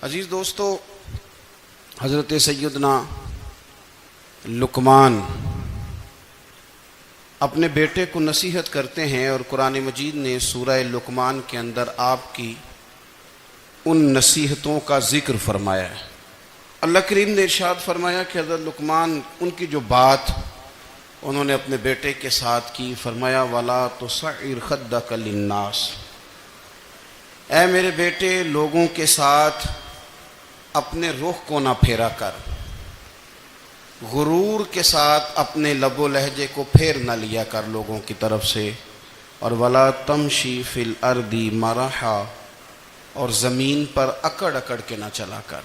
عزیز دوستو، حضرت سیدنا لقمان اپنے بیٹے کو نصیحت کرتے ہیں، اور قرآن مجید نے سورہ لقمان کے اندر آپ کی ان نصیحتوں کا ذکر فرمایا ہے۔ اللہ کریم نے ارشاد فرمایا کہ حضرت لقمان ان کی جو بات انہوں نے اپنے بیٹے کے ساتھ کی، فرمایا وَلَا تُصَعِّرْ خَدَّكَ لِلنَّاسِ، اے میرے بیٹے لوگوں کے ساتھ اپنے رخ کو نہ پھیرا کر، غرور کے ساتھ اپنے لب و لہجے کو پھیر نہ لیا کر لوگوں کی طرف سے، اور وَلَا تَمْشِي فِي الْأَرْضِ مَرَحًا، اور زمین پر اکڑ اکڑ کے نہ چلا کر،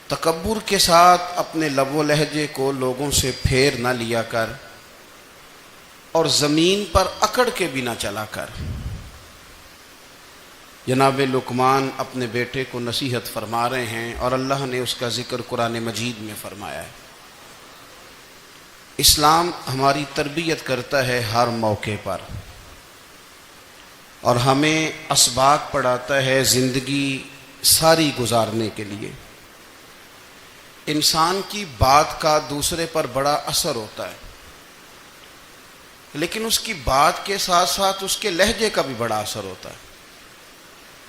تکبر کے ساتھ اپنے لب و لہجے کو لوگوں سے پھیر نہ لیا کر، اور زمین پر اکڑ کے بھی نہ چلا کر۔ جناب لقمان اپنے بیٹے کو نصیحت فرما رہے ہیں، اور اللہ نے اس کا ذکر قرآن مجید میں فرمایا ہے۔ اسلام ہماری تربیت کرتا ہے ہر موقع پر، اور ہمیں اسباق پڑھاتا ہے زندگی ساری گزارنے کے لیے۔ انسان کی بات کا دوسرے پر بڑا اثر ہوتا ہے، لیکن اس کی بات کے ساتھ ساتھ اس کے لہجے کا بھی بڑا اثر ہوتا ہے۔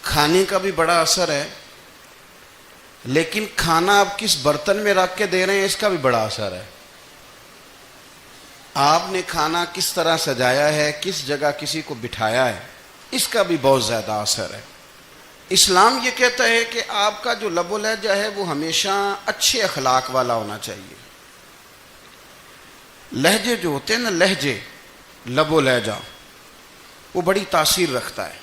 کھانے کا بھی بڑا اثر ہے، لیکن کھانا آپ کس برتن میں رکھ کے دے رہے ہیں اس کا بھی بڑا اثر ہے۔ آپ نے کھانا کس طرح سجایا ہے، کس جگہ کسی کو بٹھایا ہے، اس کا بھی بہت زیادہ اثر ہے۔ اسلام یہ کہتا ہے کہ آپ کا جو لب و لہجہ ہے وہ ہمیشہ اچھے اخلاق والا ہونا چاہیے۔ لہجے جو ہوتے ہیں نا، لہجے، لب و لہجہ، وہ بڑی تاثیر رکھتا ہے،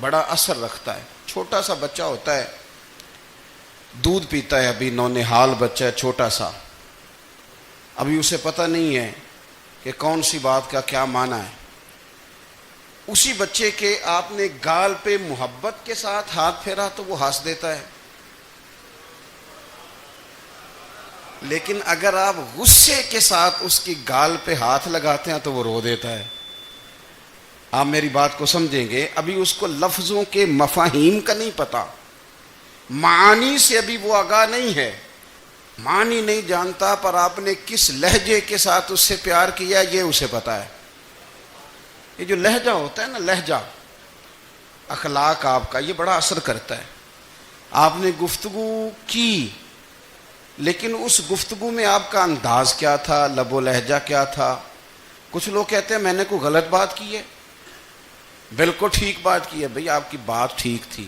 بڑا اثر رکھتا ہے۔ چھوٹا سا بچہ ہوتا ہے، دودھ پیتا ہے، ابھی نونہال بچہ ہے چھوٹا سا، ابھی اسے پتہ نہیں ہے کہ کون سی بات کا کیا معنی ہے۔ اسی بچے کے آپ نے گال پہ محبت کے ساتھ ہاتھ پھیرا تو وہ ہنس دیتا ہے، لیکن اگر آپ غصے کے ساتھ اس کی گال پہ ہاتھ لگاتے ہیں تو وہ رو دیتا ہے۔ آپ میری بات کو سمجھیں گے، ابھی اس کو لفظوں کے مفاہیم کا نہیں پتا، معانی سے ابھی وہ آگاہ نہیں ہے، معنی نہیں جانتا، پر آپ نے کس لہجے کے ساتھ اس سے پیار کیا یہ اسے پتا ہے۔ یہ جو لہجہ ہوتا ہے نا، لہجہ، اخلاق آپ کا، یہ بڑا اثر کرتا ہے۔ آپ نے گفتگو کی، لیکن اس گفتگو میں آپ کا انداز کیا تھا، لب و لہجہ کیا تھا۔ کچھ لوگ کہتے ہیں میں نے کوئی غلط بات کی ہے، بالکل ٹھیک بات کی ہے۔ بھئی آپ کی بات ٹھیک تھی،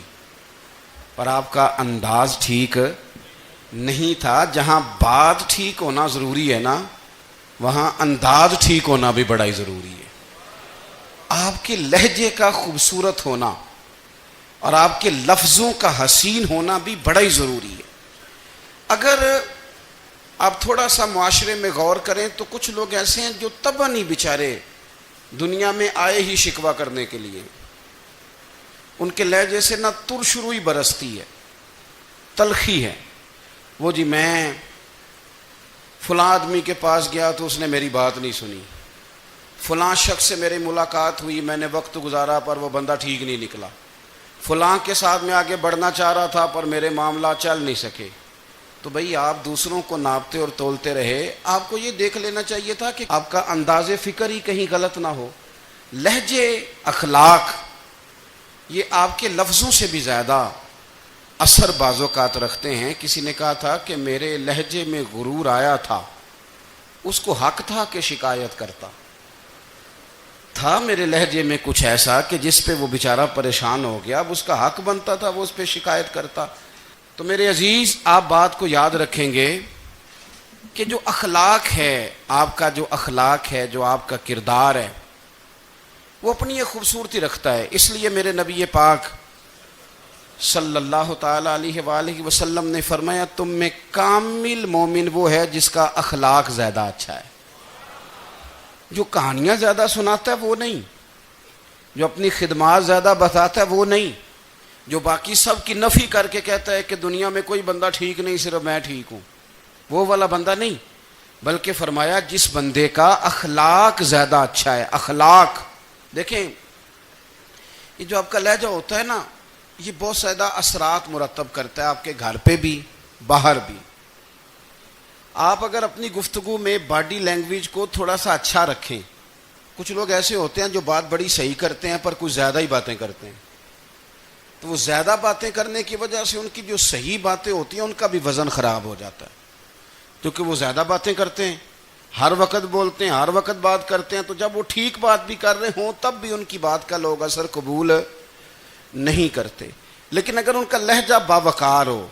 پر آپ کا انداز ٹھیک نہیں تھا۔ جہاں بات ٹھیک ہونا ضروری ہے نا، وہاں انداز ٹھیک ہونا بھی بڑا ہی ضروری ہے۔ آپ کے لہجے کا خوبصورت ہونا اور آپ کے لفظوں کا حسین ہونا بھی بڑا ہی ضروری ہے۔ اگر آپ تھوڑا سا معاشرے میں غور کریں تو کچھ لوگ ایسے ہیں جو طبعاً ہی بیچارے دنیا میں آئے ہی شکوہ کرنے کے لیے، ان کے لہجے سے نہ ترش روئی برستی ہے، تلخی ہے۔ وہ جی میں فلاں آدمی کے پاس گیا تو اس نے میری بات نہیں سنی، فلاں شخص سے میری ملاقات ہوئی، میں نے وقت گزارا پر وہ بندہ ٹھیک نہیں نکلا، فلاں کے ساتھ میں آگے بڑھنا چاہ رہا تھا پر میرے معاملات چل نہیں سکے۔ تو بھئی آپ دوسروں کو ناپتے اور تولتے رہے، آپ کو یہ دیکھ لینا چاہیے تھا کہ آپ کا انداز فکر ہی کہیں غلط نہ ہو۔ لہجے، اخلاق، یہ آپ کے لفظوں سے بھی زیادہ اثر بعض اوقات رکھتے ہیں۔ کسی نے کہا تھا کہ میرے لہجے میں غرور آیا تھا، اس کو حق تھا کہ شکایت کرتا تھا، میرے لہجے میں کچھ ایسا کہ جس پہ وہ بیچارہ پریشان ہو گیا، اب اس کا حق بنتا تھا وہ اس پہ شکایت کرتا۔ تو میرے عزیز، آپ بات کو یاد رکھیں گے کہ جو اخلاق ہے، آپ کا جو اخلاق ہے، جو آپ کا کردار ہے، وہ اپنی ایک خوبصورتی رکھتا ہے۔ اس لیے میرے نبی پاک صلی اللہ تعالی علیہ وآلہ وسلم نے فرمایا تم میں کامل مومن وہ ہے جس کا اخلاق زیادہ اچھا ہے۔ جو کہانیاں زیادہ سناتا ہے وہ نہیں، جو اپنی خدمات زیادہ بتاتا ہے وہ نہیں، جو باقی سب کی نفی کر کے کہتا ہے کہ دنیا میں کوئی بندہ ٹھیک نہیں، صرف میں ٹھیک ہوں، وہ والا بندہ نہیں، بلکہ فرمایا جس بندے کا اخلاق زیادہ اچھا ہے۔ اخلاق دیکھیں، یہ جو آپ کا لہجہ ہوتا ہے نا، یہ بہت زیادہ اثرات مرتب کرتا ہے آپ کے گھر پہ بھی باہر بھی. آپ اگر اپنی گفتگو میں باڈی لینگویج کو تھوڑا سا اچھا رکھیں. کچھ لوگ ایسے ہوتے ہیں جو بات بڑی صحیح کرتے ہیں پر کچھ زیادہ ہی باتیں کرتے ہیں, تو وہ زیادہ باتیں کرنے کی وجہ سے ان کی جو صحیح باتیں ہوتی ہیں ان کا بھی وزن خراب ہو جاتا ہے, کیونکہ وہ زیادہ باتیں کرتے ہیں, ہر وقت بولتے ہیں, ہر وقت بات کرتے ہیں. تو جب وہ ٹھیک بات بھی کر رہے ہوں تب بھی ان کی بات کا لوگ اثر قبول نہیں کرتے. لیکن اگر ان کا لہجہ باوقار ہو,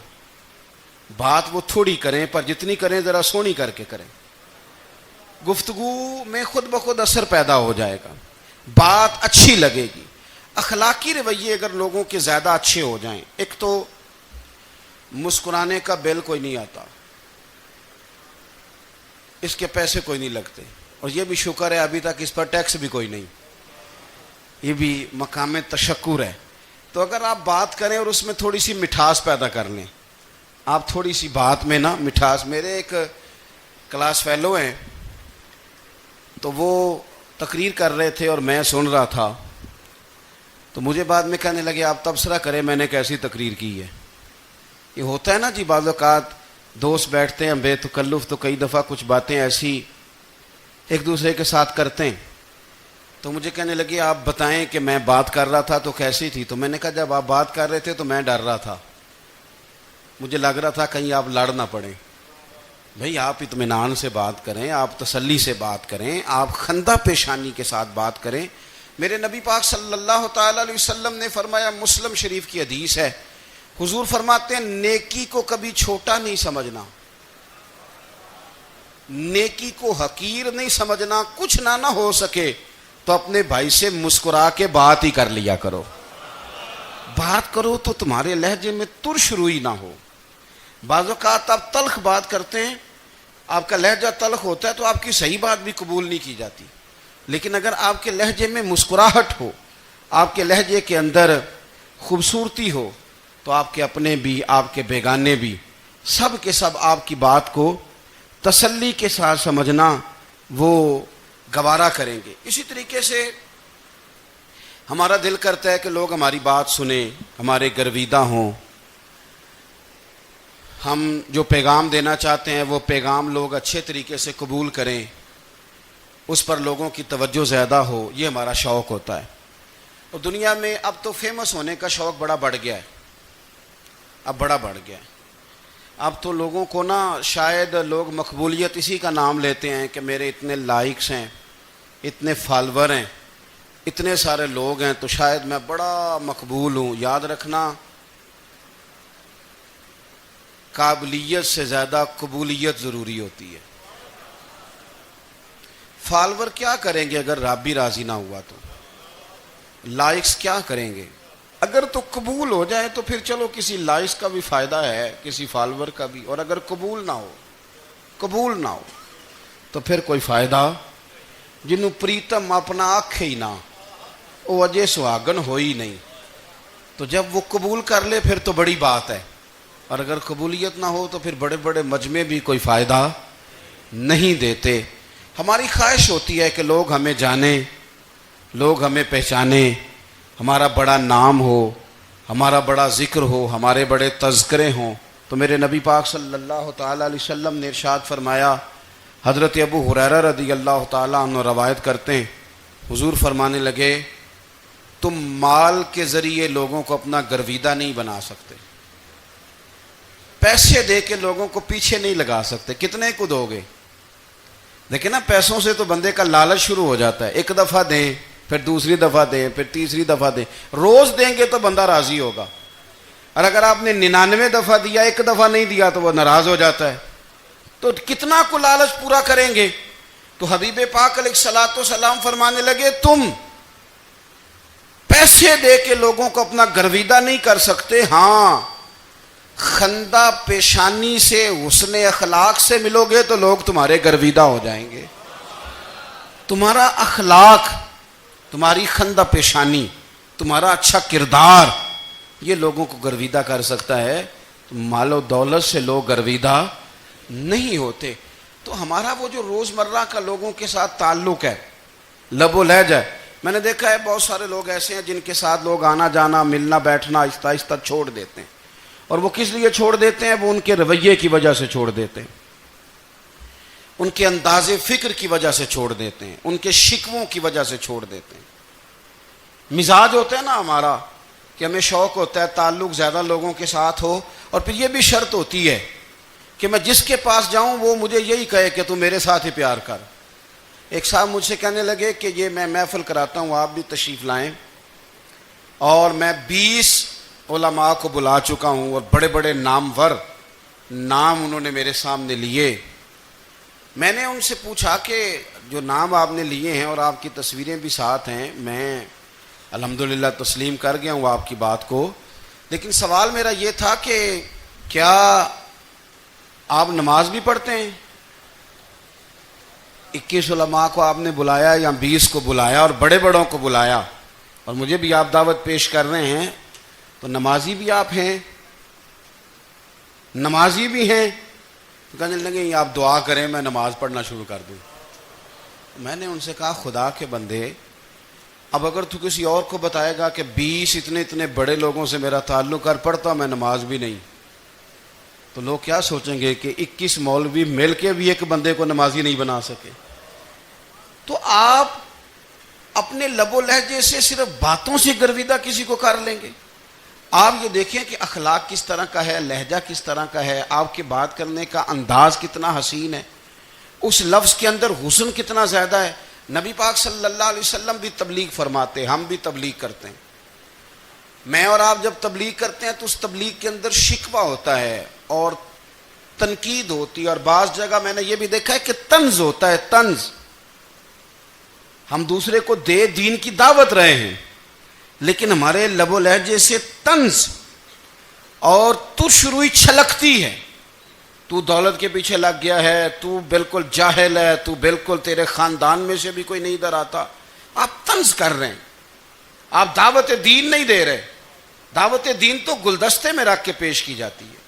بات وہ تھوڑی کریں پر جتنی کریں ذرا سونی کر کے کریں, گفتگو میں خود بخود اثر پیدا ہو جائے گا, بات اچھی لگے گی. اخلاقی رویے اگر لوگوں کے زیادہ اچھے ہو جائیں, ایک تو مسکرانے کا بل کوئی نہیں آتا, اس کے پیسے کوئی نہیں لگتے, اور یہ بھی شکر ہے ابھی تک اس پر ٹیکس بھی کوئی نہیں, یہ بھی مقام تشکر ہے. تو اگر آپ بات کریں اور اس میں تھوڑی سی مٹھاس پیدا کر لیں, آپ تھوڑی سی بات میں نا مٹھاس. میرے ایک کلاس فیلو ہیں, تو وہ تقریر کر رہے تھے اور میں سن رہا تھا, تو مجھے بعد میں کہنے لگے آپ تبصرہ کریں میں نے کیسی تقریر کی ہے. یہ ہوتا ہے نا جی, بعض اوقات دوست بیٹھتے ہیں بے تکلف تو کئی دفعہ کچھ باتیں ایسی ایک دوسرے کے ساتھ کرتے ہیں. تو مجھے کہنے لگے آپ بتائیں کہ میں بات کر رہا تھا تو کیسی تھی. تو میں نے کہا جب آپ بات کر رہے تھے تو میں ڈر رہا تھا, مجھے لگ رہا تھا کہیں آپ لڑ نہ پڑیں. بھئی آپ اطمینان سے بات کریں, آپ تسلی سے بات کریں, آپ خندہ پیشانی کے ساتھ بات کریں. میرے نبی پاک صلی اللہ تعالی علیہ وسلم نے فرمایا, مسلم شریف کی حدیث ہے, حضور فرماتے ہیں نیکی کو کبھی چھوٹا نہیں سمجھنا, نیکی کو حقیر نہیں سمجھنا. کچھ نہ ہو سکے تو اپنے بھائی سے مسکرا کے بات ہی کر لیا کرو. بات کرو تو تمہارے لہجے میں ترش روئی نہ ہو. بعض اوقات آپ تلخ بات کرتے ہیں, آپ کا لہجہ تلخ ہوتا ہے تو آپ کی صحیح بات بھی قبول نہیں کی جاتی. لیکن اگر آپ کے لہجے میں مسکراہٹ ہو, آپ کے لہجے کے اندر خوبصورتی ہو, تو آپ کے اپنے بھی آپ کے بیگانے بھی سب کے سب آپ کی بات کو تسلی کے ساتھ سمجھنا وہ گوارا کریں گے. اسی طریقے سے ہمارا دل کرتا ہے کہ لوگ ہماری بات سنیں, ہمارے گرویدہ ہوں, ہم جو پیغام دینا چاہتے ہیں وہ پیغام لوگ اچھے طریقے سے قبول کریں, اس پر لوگوں کی توجہ زیادہ ہو, یہ ہمارا شوق ہوتا ہے. اور دنیا میں اب تو فیمس ہونے کا شوق بڑا بڑھ گیا ہے, اب بڑا بڑھ گیا ہے. اب تو لوگوں کو نا شاید لوگ مقبولیت اسی کا نام لیتے ہیں کہ میرے اتنے لائکس ہیں, اتنے فالور ہیں, اتنے سارے لوگ ہیں تو شاید میں بڑا مقبول ہوں. یاد رکھنا, قابلیت سے زیادہ قبولیت ضروری ہوتی ہے. فالور کیا کریں گے اگر رب بھی راضی نہ ہوا تو؟ لائکس کیا کریں گے؟ اگر تو قبول ہو جائے تو پھر چلو کسی لائکس کا بھی فائدہ ہے, کسی فالور کا بھی. اور اگر قبول نہ ہو تو پھر کوئی فائدہ. جنوں پریتم اپنا آنکھ ہی نہ, وہ اجے سہاگن ہو ہی نہیں. تو جب وہ قبول کر لے پھر تو بڑی بات ہے, اور اگر قبولیت نہ ہو تو پھر بڑے بڑے مجمع بھی کوئی فائدہ نہیں دیتے. ہماری خواہش ہوتی ہے کہ لوگ ہمیں جانیں, لوگ ہمیں پہچانیں, ہمارا بڑا نام ہو, ہمارا بڑا ذکر ہو, ہمارے بڑے تذکرے ہوں. تو میرے نبی پاک صلی اللہ تعالی علیہ وسلم نے ارشاد فرمایا, حضرت ابو ہریرہ رضی اللہ تعالیٰ عنہ روایت کرتے ہیں, حضور فرمانے لگے تم مال کے ذریعے لوگوں کو اپنا گرویدہ نہیں بنا سکتے, پیسے دے کے لوگوں کو پیچھے نہیں لگا سکتے. کتنے کو دو گے؟ دیکھیں نا, پیسوں سے تو بندے کا لالچ شروع ہو جاتا ہے. ایک دفعہ دیں, پھر دوسری دفعہ دیں, پھر تیسری دفعہ دیں. روز دیں گے تو بندہ راضی ہوگا, اور اگر آپ نے 99 دفعہ دیا, ایک دفعہ نہیں دیا تو وہ ناراض ہو جاتا ہے. تو کتنا کو لالچ پورا کریں گے؟ تو حبیب پاک علیہ الصلوۃ والسلام فرمانے لگے تم پیسے دے کے لوگوں کو اپنا گرویدہ نہیں کر سکتے, ہاں خندہ پیشانی سے, حسن اخلاق سے ملو گے تو لوگ تمہارے گرویدہ ہو جائیں گے. تمہارا اخلاق, تمہاری خندہ پیشانی, تمہارا اچھا کردار, یہ لوگوں کو گرویدہ کر سکتا ہے. مال و دولت سے لوگ گرویدہ نہیں ہوتے. تو ہمارا وہ جو روزمرہ کا لوگوں کے ساتھ تعلق ہے, لب و لہجہ ہے, میں نے دیکھا ہے بہت سارے لوگ ایسے ہیں جن کے ساتھ لوگ آنا جانا ملنا بیٹھنا آہستہ آہستہ چھوڑ دیتے ہیں، اور وہ کس لیے چھوڑ دیتے ہیں؟ وہ ان کے رویے کی وجہ سے چھوڑ دیتے ہیں، ان کے انداز فکر کی وجہ سے چھوڑ دیتے ہیں، ان کے شکووں کی وجہ سے چھوڑ دیتے ہیں۔ مزاج ہوتا ہے نا ہمارا کہ ہمیں شوق ہوتا ہے تعلق زیادہ لوگوں کے ساتھ ہو، اور پھر یہ بھی شرط ہوتی ہے کہ میں جس کے پاس جاؤں وہ مجھے یہی کہے کہ تو میرے ساتھ ہی پیار کر۔ ایک صاحب مجھ سے کہنے لگے کہ یہ میں محفل کراتا ہوں، آپ بھی تشریف لائیں، اور میں 20 علماء کو بلا چکا ہوں، اور بڑے بڑے نامور نام انہوں نے میرے سامنے لیے۔ میں نے ان سے پوچھا کہ جو نام آپ نے لیے ہیں اور آپ کی تصویریں بھی ساتھ ہیں، میں الحمدللہ تسلیم کر گیا ہوں آپ کی بات کو، لیکن سوال میرا یہ تھا کہ کیا آپ نماز بھی پڑھتے ہیں؟ 21 علماء کو آپ نے بلایا یا 20 کو بلایا اور بڑے بڑوں کو بلایا، اور مجھے بھی آپ دعوت پیش کر رہے ہیں، تو نمازی بھی آپ ہیں؟ نمازی بھی ہیں؟ کہنے لگے آپ دعا کریں میں نماز پڑھنا شروع کر دوں۔ میں نے ان سے کہا خدا کے بندے، اب اگر تو کسی اور کو بتائے گا کہ 20 اتنے بڑے لوگوں سے میرا تعلق کر پڑتا میں نماز بھی نہیں، تو لوگ کیا سوچیں گے کہ 21 مولوی مل کے بھی ایک بندے کو نمازی نہیں بنا سکے۔ تو آپ اپنے لب و لہجے سے صرف باتوں سے گرویدہ کسی کو کر لیں گے؟ آپ یہ دیکھیں کہ اخلاق کس طرح کا ہے، لہجہ کس طرح کا ہے، آپ کے بات کرنے کا انداز کتنا حسین ہے، اس لفظ کے اندر حسن کتنا زیادہ ہے۔ نبی پاک صلی اللہ علیہ وسلم بھی تبلیغ فرماتے، ہم بھی تبلیغ کرتے ہیں۔ میں اور آپ جب تبلیغ کرتے ہیں تو اس تبلیغ کے اندر شکوہ ہوتا ہے اور تنقید ہوتی ہے، اور بعض جگہ میں نے یہ بھی دیکھا ہے کہ طنز ہوتا ہے، طنز۔ ہم دوسرے کو دین کی دعوت رہے ہیں، لیکن ہمارے لب و لہجے سے طنز اور ترش روئی چھلکتی ہے۔ تو دولت کے پیچھے لگ گیا ہے، تو بالکل جاہل ہے، تو بالکل تیرے خاندان میں سے بھی کوئی نہیں ادھر آتا۔ آپ طنز کر رہے ہیں، آپ دعوت دین نہیں دے رہے۔ دعوت دین تو گلدستے میں رکھ کے پیش کی جاتی ہے،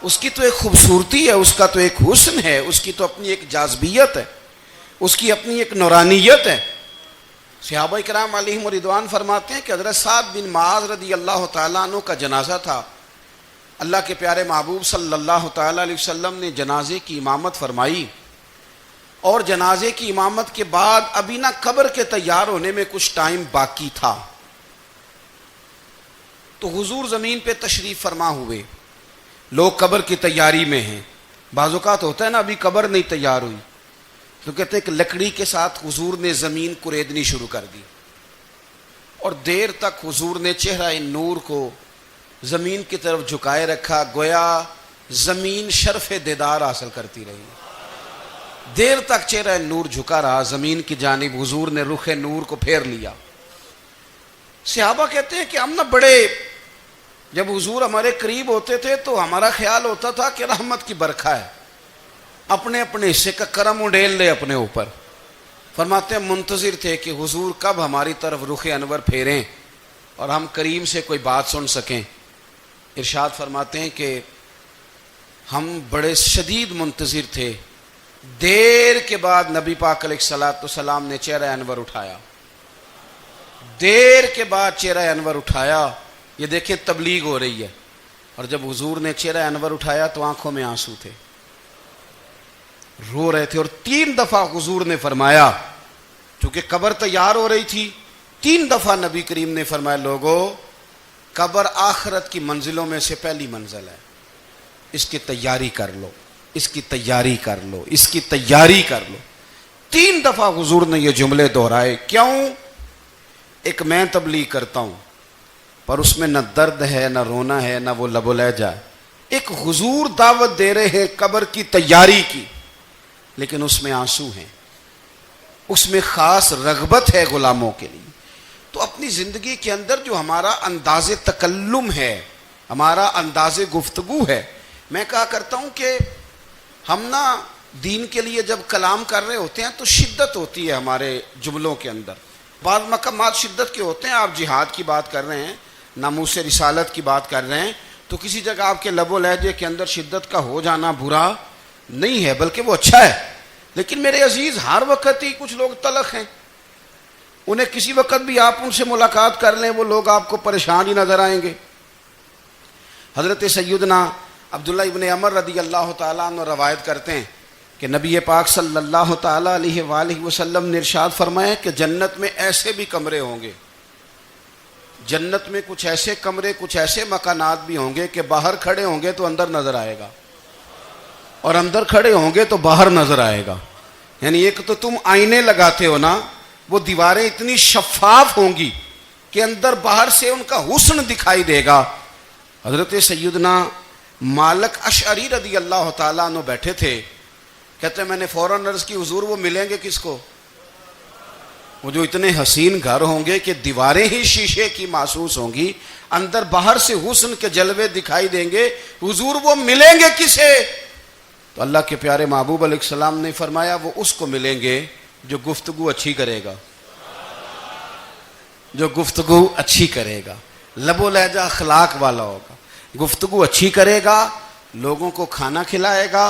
اس کی تو ایک خوبصورتی ہے، اس کا تو ایک حسن ہے، اس کی تو اپنی ایک جاذبیت ہے، اس کی اپنی ایک نورانیت ہے۔ صحابہ کرام علیہم رضوان فرماتے ہیں کہ حضرت سعد بن معاذ رضی اللہ تعالیٰ عنہ کا جنازہ تھا، اللہ کے پیارے محبوب صلی اللہ تعالیٰ علیہ وسلم نے جنازے کی امامت فرمائی، اور جنازے کی امامت کے بعد ابھی نہ قبر کے تیار ہونے میں کچھ ٹائم باقی تھا، تو حضور زمین پہ تشریف فرما ہوئے، لوگ قبر کی تیاری میں ہیں۔ بعض اوقات ہوتا ہے نا ابھی قبر نہیں تیار ہوئی، تو کہتے ہیں کہ لکڑی کے ساتھ حضور نے زمین کریدنی شروع کر دی، اور دیر تک حضور نے چہرہ نور کو زمین کی طرف جھکائے رکھا، گویا زمین شرف دیدار حاصل کرتی رہی۔ دیر تک چہرہ نور جھکا رہا زمین کی جانب، حضور نے رخ نور کو پھیر لیا۔ صحابہ کہتے ہیں کہ ہم نہ بڑے، جب حضور ہمارے قریب ہوتے تھے تو ہمارا خیال ہوتا تھا کہ رحمت کی برکھا ہے، اپنے اپنے حصے کا کرم اڈیل لے اپنے اوپر۔ فرماتے ہیں منتظر تھے کہ حضور کب ہماری طرف رخ انور پھیریں اور ہم کریم سے کوئی بات سن سکیں۔ ارشاد فرماتے ہیں کہ ہم بڑے شدید منتظر تھے، دیر کے بعد نبی پاک علیہ الصلوۃ والسلام نے چہرہ انور اٹھایا، دیر کے بعد چہرہ انور اٹھایا۔ یہ دیکھیں تبلیغ ہو رہی ہے، اور جب حضور نے چہرہ انور اٹھایا تو آنکھوں میں آنسو تھے، رو رہے تھے، اور 3 دفعہ حضور نے فرمایا، چونکہ قبر تیار ہو رہی تھی، 3 دفعہ نبی کریم نے فرمایا لوگو قبر آخرت کی منزلوں میں سے پہلی منزل ہے، اس کی تیاری کر لو، اس کی تیاری کر لو، اس کی تیاری کر لو۔ 3 دفعہ حضور نے یہ جملے دہرائے۔ کیوں؟ ایک میں تبلیغ کرتا ہوں پر اس میں نہ درد ہے، نہ رونا ہے، نہ وہ لب و لہجہ ہے۔ ایک حضور دعوت دے رہے ہیں قبر کی تیاری کی، لیکن اس میں آنسو ہیں، اس میں خاص رغبت ہے غلاموں کے لیے۔ تو اپنی زندگی کے اندر جو ہمارا انداز تکلم ہے، ہمارا انداز گفتگو ہے، میں کہا کرتا ہوں کہ ہم نا دین کے لیے جب کلام کر رہے ہوتے ہیں تو شدت ہوتی ہے ہمارے جملوں کے اندر، بعض مقامات شدت کے ہوتے ہیں۔ آپ جہاد کی بات کر رہے ہیں، ناموس رسالت کی بات کر رہے ہیں، تو کسی جگہ آپ کے لب و لہجے کے اندر شدت کا ہو جانا برا نہیں ہے، بلکہ وہ اچھا ہے۔ لیکن میرے عزیز ہر وقت ہی کچھ لوگ تلخ ہیں، انہیں کسی وقت بھی آپ ان سے ملاقات کر لیں وہ لوگ آپ کو پریشان ہی نظر آئیں گے۔ حضرت سیدنا عبداللہ ابن عمر رضی اللہ تعالیٰ عنہ روایت کرتے ہیں کہ نبی پاک صلی اللہ تعالیٰ علیہ وآلہ وسلم نے ارشاد فرمایا کہ جنت میں ایسے بھی کمرے ہوں گے، جنت میں کچھ ایسے کمرے، کچھ ایسے مکانات بھی ہوں گے کہ باہر کھڑے ہوں گے تو اندر نظر آئے گا، اور اندر کھڑے ہوں گے تو باہر نظر آئے گا۔ یعنی ایک تو تم آئینے لگاتے ہو نا، وہ دیواریں اتنی شفاف ہوں گی کہ اندر باہر سے ان کا حسن دکھائی دے گا۔ حضرت سیدنا مالک اشعری رضی اللہ تعالیٰ عنہ بیٹھے تھے، کہتے ہیں میں نے فوراً عرض کی حضور وہ ملیں گے کس کو؟ وہ جو اتنے حسین گھر ہوں گے کہ دیواریں ہی شیشے کی محسوس ہوں گی، اندر باہر سے حسن کے جلوے دکھائی دیں گے، حضور وہ ملیں گے کسے؟ تو اللہ کے پیارے محبوب علیہ السلام نے فرمایا وہ اس کو ملیں گے جو گفتگو اچھی کرے گا، جو گفتگو اچھی کرے گا، لب و لہجہ اخلاق والا ہوگا، گفتگو اچھی کرے گا، لوگوں کو کھانا کھلائے گا،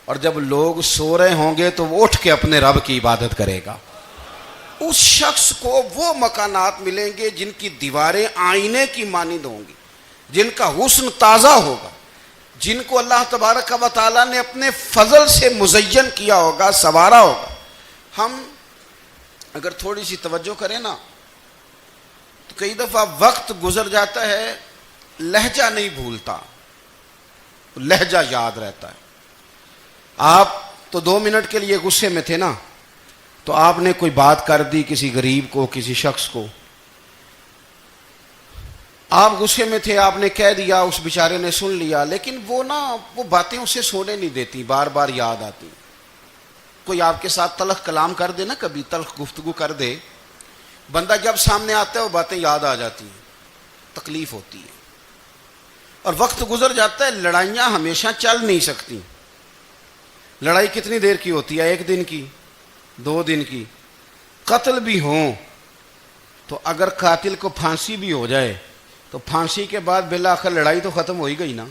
اور جب لوگ سو رہے ہوں گے تو وہ اٹھ کے اپنے رب کی عبادت کرے گا۔ اس شخص کو وہ مکانات ملیں گے جن کی دیواریں آئینے کی مانند ہوں گی، جن کا حسن تازہ ہوگا، جن کو اللہ تبارک و تعالیٰ نے اپنے فضل سے مزین کیا ہوگا، سنوارا ہوگا۔ ہم اگر تھوڑی سی توجہ کریں نا تو کئی دفعہ وقت گزر جاتا ہے، لہجہ نہیں بھولتا، لہجہ یاد رہتا ہے۔ آپ تو 2 منٹ کے لیے غصے میں تھے نا، تو آپ نے کوئی بات کر دی کسی غریب کو، کسی شخص کو، آپ غصے میں تھے، آپ نے کہہ دیا، اس بیچارے نے سن لیا، لیکن وہ باتیں اسے سونے نہیں دیتی، بار بار یاد آتی۔ کوئی آپ کے ساتھ تلخ کلام کر دے نا، کبھی تلخ گفتگو کر دے، بندہ جب سامنے آتا ہے وہ باتیں یاد آ جاتی ہیں، تکلیف ہوتی ہے، اور وقت گزر جاتا ہے۔ لڑائیاں ہمیشہ چل نہیں سکتی۔ لڑائی کتنی دیر کی ہوتی ہے؟ 1 دن کی، 2 دن کی۔ قتل بھی ہوں تو اگر قاتل کو پھانسی بھی ہو جائے تو پھانسی کے بعد بالآخر لڑائی تو ختم ہو ہی گئی نا۔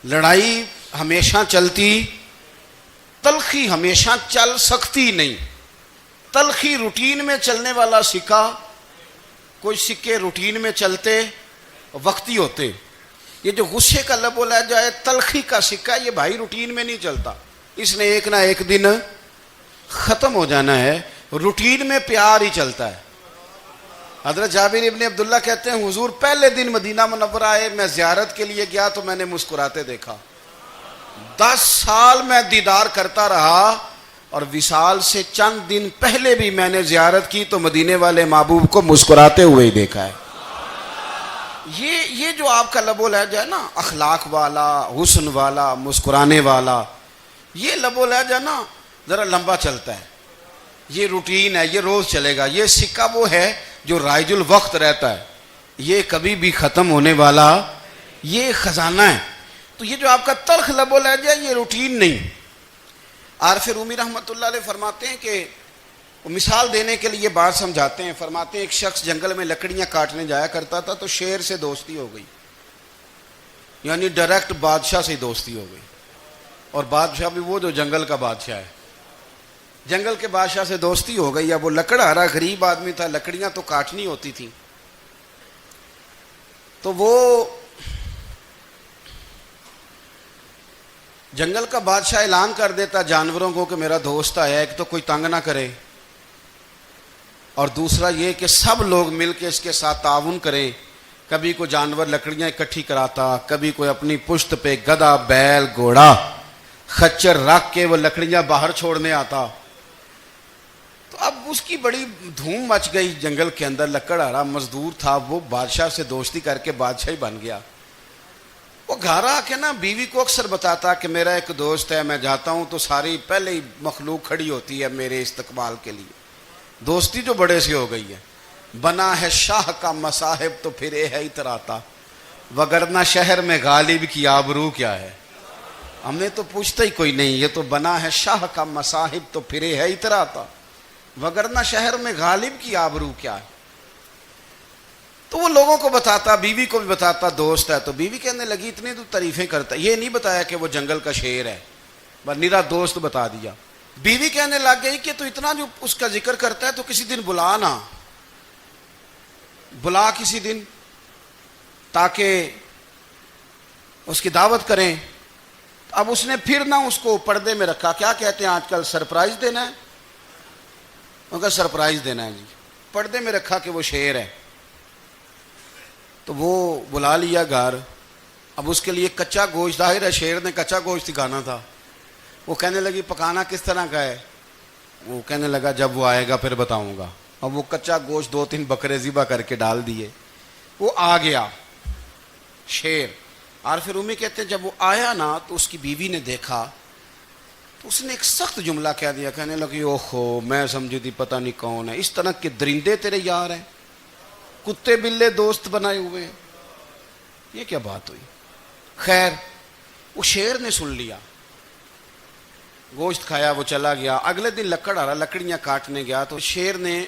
لڑائی ہمیشہ چلتی، تلخی ہمیشہ چل سکتی نہیں۔ تلخی روٹین میں چلنے والا سکہ، کوئی سکے روٹین میں چلتے وقتی ہوتے، یہ جو غصے کا لب و لہجہ ہے، تلخی کا سکہ، یہ بھائی روٹین میں نہیں چلتا، اس نے ایک نہ ایک دن ختم ہو جانا ہے۔ روٹین میں پیار ہی چلتا ہے۔ حضرت جابر ابن عبداللہ کہتے ہیں حضور پہلے دن مدینہ منورہ آئے، میں زیارت کے لیے گیا تو میں نے مسکراتے دیکھا۔ 10 سال میں دیدار کرتا رہا، اور وصال سے چند دن پہلے بھی میں نے زیارت کی تو مدینے والے محبوب کو مسکراتے ہوئے ہی دیکھا ہے۔ یہ جو آپ کا لب و لہجہ ہے نا، اخلاق والا، حسن والا، مسکرانے والا، یہ لب و لہجہ نا ذرا لمبا چلتا ہے، یہ روٹین ہے، یہ روز چلے گا۔ یہ سکہ وہ ہے جو رائج الوقت رہتا ہے، یہ کبھی بھی ختم ہونے والا یہ خزانہ ہے۔ تو یہ جو آپ کا تلخ لب و لہجہ ہے، یہ روٹین نہیں۔ عارف رومی رحمۃ اللہ علیہ فرماتے ہیں کہ وہ مثال دینے کے لیے بات سمجھاتے ہیں، فرماتے ہیں ایک شخص جنگل میں لکڑیاں کاٹنے جایا کرتا تھا تو شیر سے دوستی ہو گئی، یعنی ڈائریکٹ بادشاہ سے دوستی ہو گئی، اور بادشاہ بھی وہ جو جنگل کا بادشاہ ہے، جنگل کے بادشاہ سے دوستی ہو گئی۔ اب وہ لکڑہارا غریب آدمی تھا، لکڑیاں تو کاٹنی ہوتی تھیں، تو وہ جنگل کا بادشاہ اعلان کر دیتا جانوروں کو کہ میرا دوست آیا، ایک تو کوئی تنگ نہ کرے، اور دوسرا یہ کہ سب لوگ مل کے اس کے ساتھ تعاون کریں۔ کبھی کوئی جانور لکڑیاں اکٹھی کراتا، کبھی کوئی اپنی پشت پہ گدھا، بیل، گھوڑا، خچر رکھ کے وہ لکڑیاں باہر چھوڑنے آتا۔ تو اب اس کی بڑی دھوم مچ گئی جنگل کے اندر، لکڑہارا مزدور تھا، وہ بادشاہ سے دوستی کر کے بادشاہ ہی بن گیا۔ وہ گھر آ کے نا بیوی کو اکثر بتاتا کہ میرا ایک دوست ہے، میں جاتا ہوں تو ساری پہلے ہی مخلوق کھڑی ہوتی ہے میرے استقبال کے لیے۔ دوستی جو بڑے سے ہو گئی ہے، بنا ہے شاہ کا مصاحب تو پھرے ہے اتراتا، وگرنہ شہر میں غالب کی آبرو کیا ہے۔ ہم نے تو پوچھتا ہی کوئی نہیں، یہ تو بنا ہے شاہ کا مصاحب تو پھرے ہے اتراتا، وگرنہ شہر میں غالب کی آبرو کیا ہے۔ تو وہ لوگوں کو بتاتا، بیوی کو بھی بتاتا دوست ہے، تو بیوی کہنے لگی اتنی تو تعریفیں کرتا، یہ نہیں بتایا کہ وہ جنگل کا شیر ہے، بس نیرا دوست بتا دیا۔ بیوی کہنے لگ گئی کہ تو اتنا جو اس کا ذکر کرتا ہے تو کسی دن بلا نا، بلا کسی دن تاکہ اس کی دعوت کریں. اب اس نے پھر نہ اس کو پردے میں رکھا. کیا کہتے ہیں آج کل؟ سرپرائز دینا ہے. ان کا سرپرائز دینا ہے جی. پردے میں رکھا کہ وہ شیر ہے. تو وہ بلا لیا گھر. اب اس کے لیے کچا گوشت، ظاہر ہے شیر نے کچا گوشت کھانا تھا. وہ کہنے لگی پکانا کس طرح کا ہے؟ وہ کہنے لگا جب وہ آئے گا پھر بتاؤں گا. اب وہ کچا گوشت 2-3 بکرے ذبح کر کے ڈال دیے. وہ آ گیا شیر. اور پھر امی کہتے ہیں جب وہ آیا نا تو اس کی بیوی نے دیکھا تو اس نے ایک سخت جملہ کہہ دیا. کہنے لگی اوہو میں سمجھی تھی پتہ نہیں کون ہے. اس طرح کے درندے تیرے یار ہیں، کتے بلے دوست بنائے ہوئے ہیں. یہ کیا بات ہوئی؟ خیر وہ شیر نے سن لیا، گوشت کھایا، وہ چلا گیا. اگلے دن لکڑ آرا لکڑیاں کاٹنے گیا تو شیر نے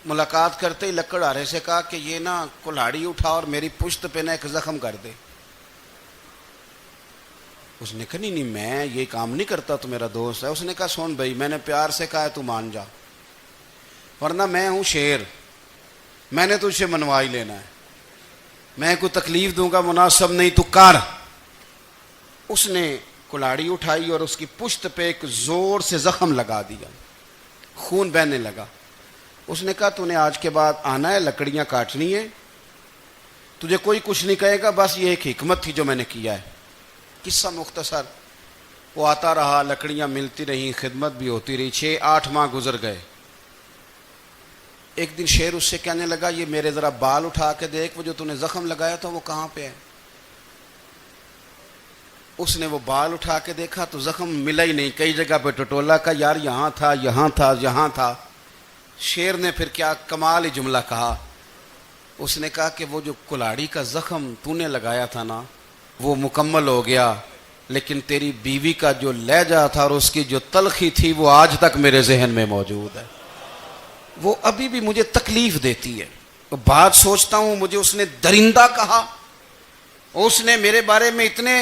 ملاقات کرتے ہی لکڑ آرے سے کہا کہ یہ نا کلاڑی اٹھا اور میری پشت پہ نا ایک زخم کر دے. اس نے کہا نہیں میں یہ کام نہیں کرتا، تو میرا دوست ہے. اس نے کہا سن بھائی میں نے پیار سے کہا ہے تو مان جا، ورنہ میں ہوں شیر، میں نے تجھ سے منوا ہی لینا ہے. میں کوئی تکلیف دوں گا مناسب نہیں، تو کر. اس نے کلاڑی اٹھائی اور اس کی پشت پہ ایک زور سے زخم لگا دیا، خون بہنے لگا. اس نے کہا تو نے آج کے بعد آنا ہے، لکڑیاں کاٹنی ہے، تجھے کوئی کچھ نہیں کہے گا، بس یہ ایک حکمت تھی جو میں نے کیا ہے. قصہ مختصر. وہ آتا رہا، لکڑیاں ملتی رہیں، خدمت بھی ہوتی رہی. 6-8 ماہ گزر گئے. ایک دن شیر اس سے کہنے لگا یہ میرے ذرا بال اٹھا کے دیکھ، وہ جو تو نے زخم لگایا تھا وہ کہاں پہ ہے؟ اس نے وہ بال اٹھا کے دیکھا تو زخم ملا ہی نہیں. کئی جگہ پہ ٹٹولا کا یار یہاں تھا یہاں تھا یہاں تھا. شیر نے پھر کیا کمال ہی جملہ کہا. اس نے کہا کہ وہ جو کلاڑی کا زخم تو نے لگایا تھا نا وہ مکمل ہو گیا، لیکن تیری بیوی کا جو لہجہ تھا اور اس کی جو تلخی تھی وہ آج تک میرے ذہن میں موجود ہے. وہ ابھی بھی مجھے تکلیف دیتی ہے. بات سوچتا ہوں مجھے اس نے درندہ کہا، اس نے میرے بارے میں اتنے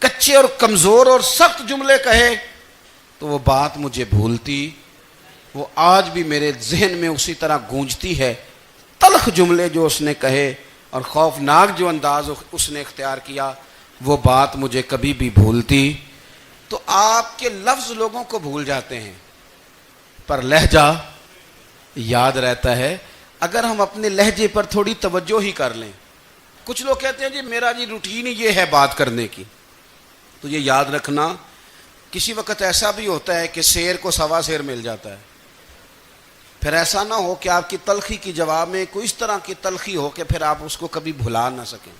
کچے اور کمزور اور سخت جملے کہے، تو وہ بات مجھے بھولتی، وہ آج بھی میرے ذہن میں اسی طرح گونجتی ہے. تلخ جملے جو اس نے کہے اور خوفناک جو انداز اس نے اختیار کیا، وہ بات مجھے کبھی بھی بھولتی. تو آپ کے لفظ لوگوں کو بھول جاتے ہیں پر لہجہ یاد رہتا ہے اگر ہم اپنے لہجے پر تھوڑی توجہ ہی کر لیں. کچھ لوگ کہتے ہیں جی میرا جی روٹین ہی یہ ہے بات کرنے کی. تو یہ یاد رکھنا کسی وقت ایسا بھی ہوتا ہے کہ شیر کو سوا شیر مل جاتا ہے. پھر ایسا نہ ہو کہ آپ کی تلخی کی جواب میں کوئی اس طرح کی تلخی ہو کہ پھر آپ اس کو کبھی بھلا نہ سکیں.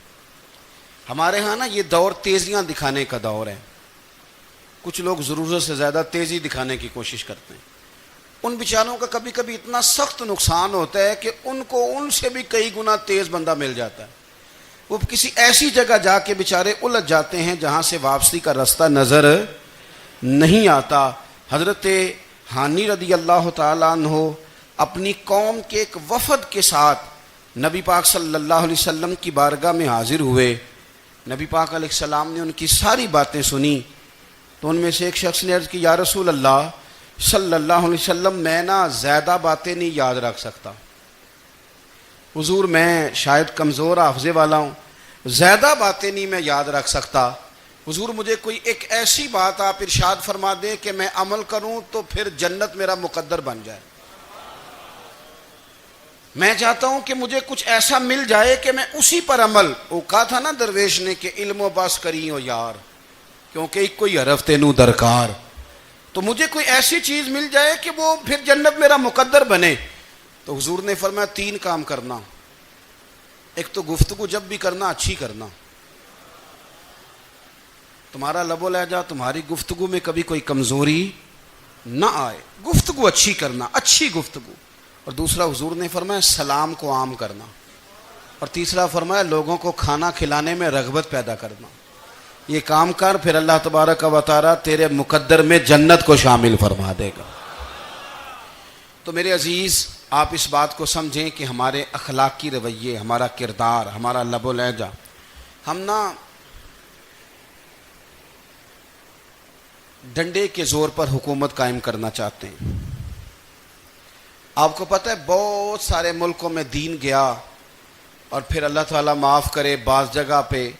ہمارے ہاں نا یہ دور تیزیاں دکھانے کا دور ہے. کچھ لوگ ضرورت سے زیادہ تیزی دکھانے کی کوشش کرتے ہیں. ان بیچاروں کا کبھی کبھی اتنا سخت نقصان ہوتا ہے کہ ان کو ان سے بھی کئی گنا تیز بندہ مل جاتا ہے. وہ کسی ایسی جگہ جا کے بیچارے الجھ جاتے ہیں جہاں سے واپسی کا راستہ نظر نہیں آتا. حضرت حانی رضی اللہ تعالیٰ عنہ اپنی قوم کے ایک وفد کے ساتھ نبی پاک صلی اللہ علیہ وسلم کی بارگاہ میں حاضر ہوئے. نبی پاک علیہ السلام نے ان کی ساری باتیں سنی. تو ان میں سے ایک شخص نے عرض کی یا رسول اللہ صلی اللہ علیہ وسلم میں نا زیادہ باتیں نہیں یاد رکھ سکتا. حضور میں شاید کمزور حافظے والا ہوں، زیادہ باتیں نہیں میں یاد رکھ سکتا. حضور مجھے کوئی ایک ایسی بات آپ ارشاد فرما دیں کہ میں عمل کروں تو پھر جنت میرا مقدر بن جائے. میں چاہتا ہوں کہ مجھے کچھ ایسا مل جائے کہ میں اسی پر عمل. وہ کہا تھا نا درویش نے کہ علم و بس کری ہو یار کیونکہ ایک کوئی حرف تینوں درکار. تو مجھے کوئی ایسی چیز مل جائے کہ وہ پھر جنت میرا مقدر بنے. تو حضور نے فرمایا 3 کام کرنا. ایک تو گفتگو جب بھی کرنا اچھی کرنا. تمہارا لب و لہجہ تمہاری گفتگو میں کبھی کوئی کمزوری نہ آئے. گفتگو اچھی کرنا، اچھی گفتگو. اور دوسرا حضور نے فرمایا سلام کو عام کرنا. اور تیسرا فرمایا لوگوں کو کھانا کھلانے میں رغبت پیدا کرنا. یہ کام کر پھر اللہ تبارک و تعالی تیرے مقدر میں جنت کو شامل فرما دے گا. تو میرے عزیز آپ اس بات کو سمجھیں کہ ہمارے اخلاقی رویے، ہمارا کردار، ہمارا لب و لہجہ، ہم نا ڈنڈے کے زور پر حکومت قائم کرنا چاہتے ہیں. آپ کو پتہ ہے بہت سارے ملکوں میں دین گیا اور پھر اللہ تعالیٰ معاف کرے بعض جگہ پہ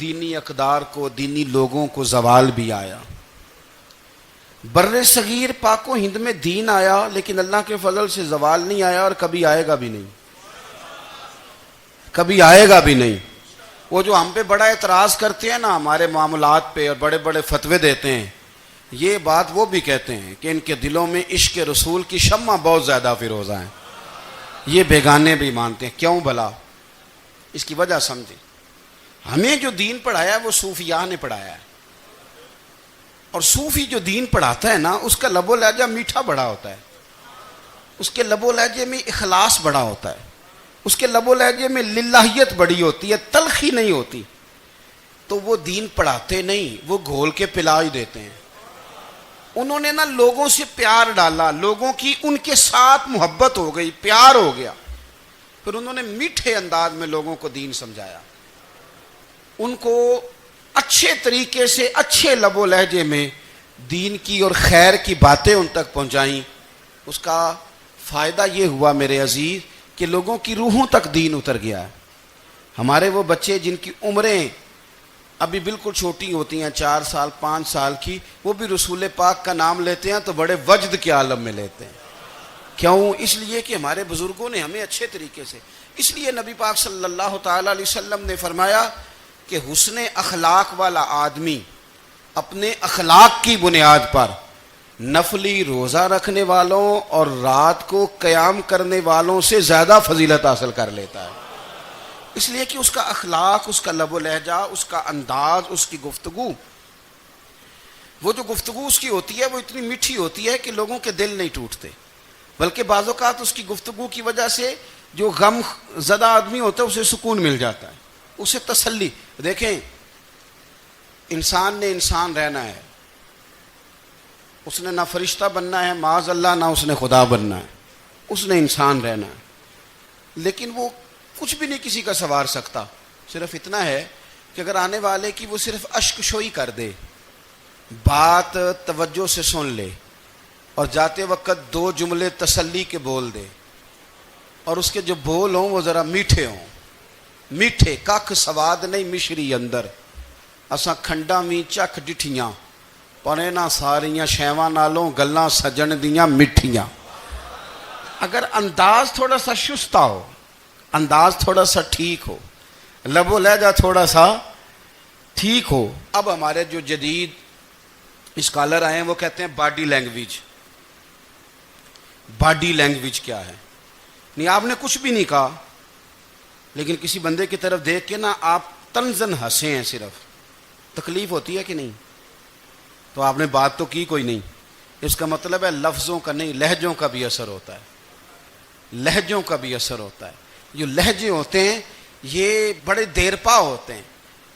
دینی اقدار کو، دینی لوگوں کو زوال بھی آیا۔ بر صغیر پاک و ہند میں دین آیا لیکن اللہ کے فضل سے زوال نہیں آیا اور کبھی آئے گا بھی نہیں، کبھی آئے گا بھی نہیں۔ وہ جو ہم پہ بڑا اعتراض کرتے ہیں نا ہمارے معاملات پہ اور بڑے بڑے فتوے دیتے ہیں، یہ بات وہ بھی کہتے ہیں کہ ان کے دلوں میں عشق رسول کی شمع بہت زیادہ فیروزہ ہیں، یہ بیگانے بھی مانتے ہیں۔ کیوں بھلا؟ اس کی وجہ سمجھیں، ہمیں جو دین پڑھایا ہے وہ صوفیاء نے پڑھایا ہے، اور صوفی جو دین پڑھاتا ہے نا اس کا لب و لہجہ میٹھا بڑا ہوتا ہے، اس کے لب و لہجے میں اخلاص بڑا ہوتا ہے، اس کے لب و لہجے میں للہیت بڑی ہوتی ہے، تلخی نہیں ہوتی۔ تو وہ دین پڑھاتے نہیں، وہ گھول کے پلا ہی دیتے ہیں۔ انہوں نے نا لوگوں سے پیار ڈالا، لوگوں کی ان کے ساتھ محبت ہو گئی، پیار ہو گیا، پھر انہوں نے میٹھے انداز میں لوگوں کو دین سمجھایا، ان کو اچھے طریقے سے اچھے لب و لہجے میں دین کی اور خیر کی باتیں ان تک پہنچائیں۔ اس کا فائدہ یہ ہوا میرے عزیز کہ لوگوں کی روحوں تک دین اتر گیا ہے۔ ہمارے وہ بچے جن کی عمریں ابھی بالکل چھوٹی ہوتی ہیں، 4 سال 5 سال کی، وہ بھی رسول پاک کا نام لیتے ہیں تو بڑے وجد کے عالم میں لیتے ہیں۔ کیوں؟ اس لیے کہ ہمارے بزرگوں نے ہمیں اچھے طریقے سے، اس لیے نبی پاک صلی اللہ تعالی علیہ وسلم نے فرمایا کہ حسن اخلاق والا آدمی اپنے اخلاق کی بنیاد پر نفلی روزہ رکھنے والوں اور رات کو قیام کرنے والوں سے زیادہ فضیلت حاصل کر لیتا ہے، اس لیے کہ اس کا اخلاق، اس کا لب و لہجہ، اس کا انداز، اس کی گفتگو، وہ جو گفتگو اس کی ہوتی ہے وہ اتنی میٹھی ہوتی ہے کہ لوگوں کے دل نہیں ٹوٹتے، بلکہ بعض اوقات اس کی گفتگو کی وجہ سے جو غم زدہ آدمی ہوتا ہے اسے سکون مل جاتا ہے، اسے تسلی۔ دیکھیں، انسان نے انسان رہنا ہے، اس نے نہ فرشتہ بننا ہے معاذ اللہ، نہ اس نے خدا بننا ہے، اس نے انسان رہنا ہے، لیکن وہ کچھ بھی نہیں کسی کا سنوار سکتا، صرف اتنا ہے کہ اگر آنے والے کی وہ صرف اشک شوئی کر دے، بات توجہ سے سن لے اور جاتے وقت 2 جملے تسلی کے بول دے، اور اس کے جو بول ہوں وہ ذرا میٹھے ہوں، میٹھے، ککھ سواد نہیں مشری اندر، اساں کھنڈاں وی چکھ ڈٹھیاں پر انہاں ساریاں شیواں نالوں گلاں سجن دیاں مٹھیاں۔ اگر انداز تھوڑا سا شستہ ہو، انداز تھوڑا سا ٹھیک ہو، لب و لہجہ تھوڑا سا ٹھیک ہو۔ اب ہمارے جو جدید اسکالر آئے ہیں وہ کہتے ہیں باڈی لینگویج۔ باڈی لینگویج کیا ہے؟ نہیں، آپ نے کچھ بھی نہیں کہا لیکن کسی بندے کی طرف دیکھ کے نا آپ تنزن ہنسے ہیں، صرف تکلیف ہوتی ہے کہ نہیں؟ تو آپ نے بات تو کی کوئی نہیں، اس کا مطلب ہے لفظوں کا نہیں، لہجوں کا بھی اثر ہوتا ہے، لہجوں کا بھی اثر ہوتا ہے۔ جو لہجے ہوتے ہیں یہ بڑے دیر پا ہوتے ہیں،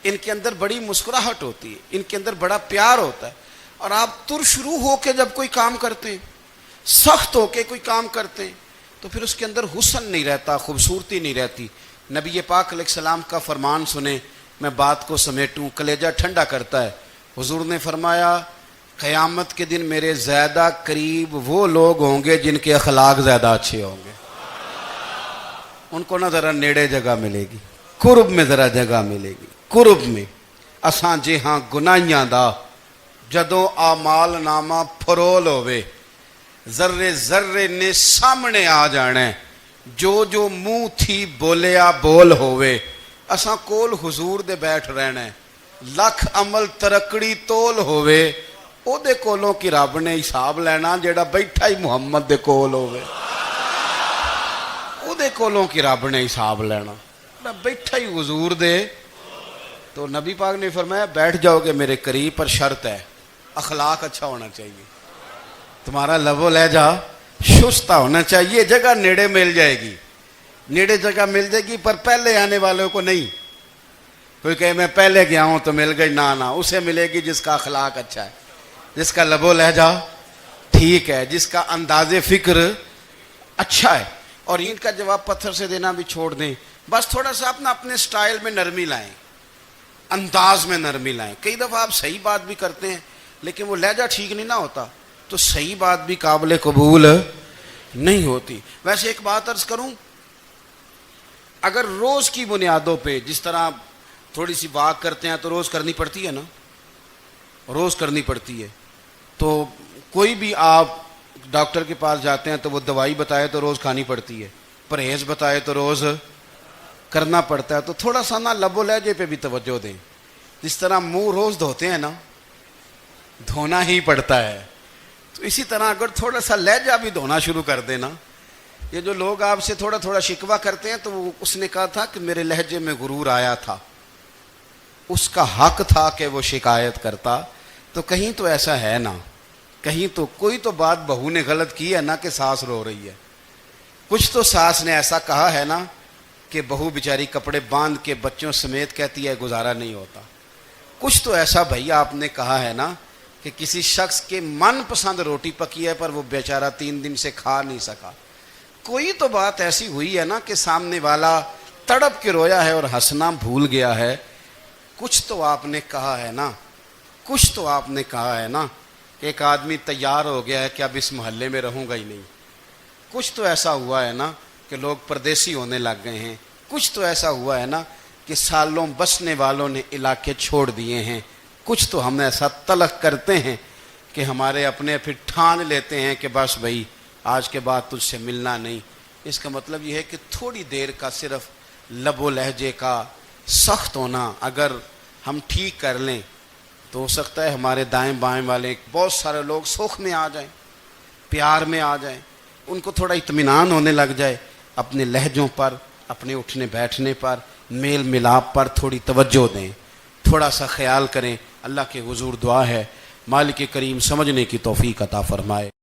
ان کے اندر بڑی مسکراہٹ ہوتی ہے، ان کے اندر بڑا پیار ہوتا ہے، اور آپ ترشروح ہو کے جب کوئی کام کرتے ہیں، سخت ہو کے کوئی کام کرتے ہیں، تو پھر اس کے اندر حسن نہیں رہتا، خوبصورتی نہیں رہتی۔ نبی پاک علیہ السلام کا فرمان سنیں، میں بات کو سمیٹوں، کلیجہ ٹھنڈا کرتا ہے۔ حضور نے فرمایا قیامت کے دن میرے زیادہ قریب وہ لوگ ہوں گے جن کے اخلاق زیادہ اچھے ہوں گے، ان کو نہ ذرا نیڑے جگہ ملے گی، قرب میں ذرا جگہ ملے گی، قرب میں۔ اساں جے ہاں گناہیاں دا جدوں اعمال نامہ پھرول ہوئے، ذرے ذرے نے سامنے آ جانے، جو جو منہ تھی بولیا بول ہوئے، اساں کول حضور دے بیٹھ رہنا ہے، لکھ عمل ترکڑی تول ہوئے، او دے کولوں کی رب نے حساب لینا جیڑا بیٹھا ہی محمد دے کول ہوئے، او دے کولوں کی رب نے حساب لینا، بیٹھا ہی حضور دے۔ تو نبی پاک نے فرمایا بیٹھ جاؤ گے میرے قریب، پر شرط ہے اخلاق اچھا ہونا چاہیے، تمہارا لب و لہجہ شستہ ہونا چاہیے، جگہ نیڑے مل جائے گی، نیڑے جگہ مل جائے گی، پر پہلے آنے والوں کو نہیں۔ کوئی کہے میں پہلے گیا ہوں تو مل گئی، نہ اسے ملے گی جس کا اخلاق اچھا ہے، جس کا لب و لہجہ ٹھیک ہے، جس کا انداز فکر اچھا ہے۔ اور ان کا جواب پتھر سے دینا بھی چھوڑ دیں، بس تھوڑا سا اپنے سٹائل میں نرمی لائیں، انداز میں نرمی لائیں۔ کئی دفعہ آپ صحیح بات بھی کرتے ہیں لیکن وہ لہجہ ٹھیک نہیں نہ ہوتا، تو صحیح بات بھی قابل قبول نہیں ہوتی. ویسے ایک بات عرض کروں، اگر روز کی بنیادوں پہ جس طرح تھوڑی سی واک کرتے ہیں تو روز کرنی پڑتی ہے نا، روز کرنی پڑتی ہے. تو کوئی بھی آپ ڈاکٹر کے پاس جاتے ہیں تو وہ دوائی بتائے تو روز کھانی پڑتی ہے، پرہیز بتائے تو روز کرنا پڑتا ہے. تو تھوڑا سا نا لب و لہجے پہ بھی توجہ دیں. جس طرح منہ روز دھوتے ہیں نا، دھونا ہی پڑتا ہے، تو اسی طرح اگر تھوڑا سا لہجہ بھی دھونا شروع کر دینا. یہ جو لوگ آپ سے تھوڑا تھوڑا شکوہ کرتے ہیں تو اس نے کہا تھا کہ میرے لہجے میں غرور آیا تھا، اس کا حق تھا کہ وہ شکایت کرتا. تو کہیں تو ایسا ہے نا، کہیں تو کوئی تو بات بہو نے غلط کی ہے نا کہ ساس رو رہی ہے. کچھ تو ساس نے ایسا کہا ہے نا کہ بہو بیچاری کپڑے باندھ کے بچوں سمیت کہتی ہے گزارا نہیں ہوتا. کچھ تو ایسا بھائی آپ نے کہا ہے نا کہ کسی شخص کے من پسند روٹی پکی ہے پر وہ بیچارہ 3 دن سے کھا نہیں سکا. کوئی تو بات ایسی ہوئی ہے نا کہ سامنے والا تڑپ کے رویا ہے اور ہنسنا بھول گیا ہے. کچھ تو آپ نے کہا ہے نا، کچھ تو آپ نے کہا ہے نا کہ ایک آدمی تیار ہو گیا ہے کہ اب اس محلے میں رہوں گا ہی نہیں. کچھ تو ایسا ہوا ہے نا کہ لوگ پردیسی ہونے لگ گئے ہیں. کچھ تو ایسا ہوا ہے نا کہ سالوں بسنے والوں نے علاقے چھوڑ دیے ہیں. کچھ تو ہم ایسا تلق کرتے ہیں کہ ہمارے اپنے پھر ٹھان لیتے ہیں کہ بس بھائی آج کے بعد تجھ سے ملنا نہیں. اس کا مطلب یہ ہے کہ تھوڑی دیر کا صرف لب و لہجے کا سخت ہونا اگر ہم ٹھیک کر لیں تو ہو سکتا ہے ہمارے دائیں بائیں والے بہت سارے لوگ سوکھ میں آ جائیں، پیار میں آ جائیں، ان کو تھوڑا اطمینان ہونے لگ جائے. اپنے لہجوں پر، اپنے اٹھنے بیٹھنے پر، میل ملاپ پر تھوڑی توجہ دیں، تھوڑا سا خیال کریں. اللہ کے حضور دعا ہے مالک کریم سمجھنے کی توفیق عطا فرمائے.